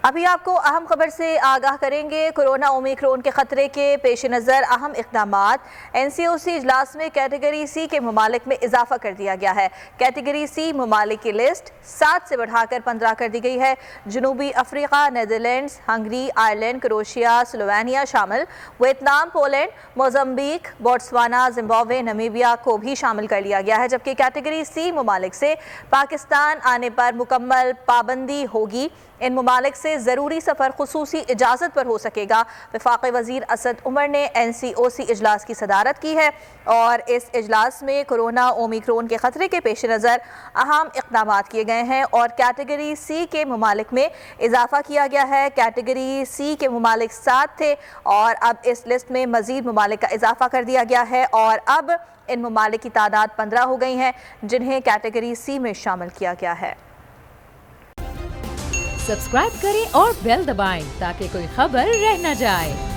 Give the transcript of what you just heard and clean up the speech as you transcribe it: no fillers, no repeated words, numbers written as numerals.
अभी आपको अहम खबर से आगाह करेंगे। कोरोना ओमिक्रॉन के खतरे के पेश नज़र अहम इक़दामात। NCOC इजलास में कैटेगरी सी के ममालिक में इजाफा कर दिया गया है। कैटेगरी सी ममालिक की लिस्ट 7 से बढ़ाकर 15 कर दी गई है। जनूबी Africa, Netherlands, Hungary, Ireland, Croatia, Slovenia शामिल। Vietnam, Poland, Mozambique, Botswana, Zimbabwe, Namibia को भी शामिल कर लिया गया है। जबकि कैटेगरी सी ममालिक से पाकिस्तान आने पर मुकम्मल पाबंदी होगी। इन ममालिक से ज़रूरी सफ़र खुसूसी इजाज़त पर हो सकेगा। वफाक़ी वज़ीर असद उमर ने NCOC इजलास की सदारत की है और इस इजलास में कोरोना ओमिक्रॉन के ख़तरे के पेश नज़र अहम इक़दामात किए गए हैं और कैटेगरी सी के ममालिक में इजाफ़ा किया गया है। कैटेगरी सी के ममालिक 7 थे और अब इस लिस्ट में मज़ीद ममालिक का इजाफ़ा कर दिया गया है और अब इन ममालिक की तादाद 15 हो गई हैं जिन्हें कैटेगरी सी में शामिल किया गया है। सब्सक्राइब करें और बेल दबाएं ताकि कोई खबर रह न जाए।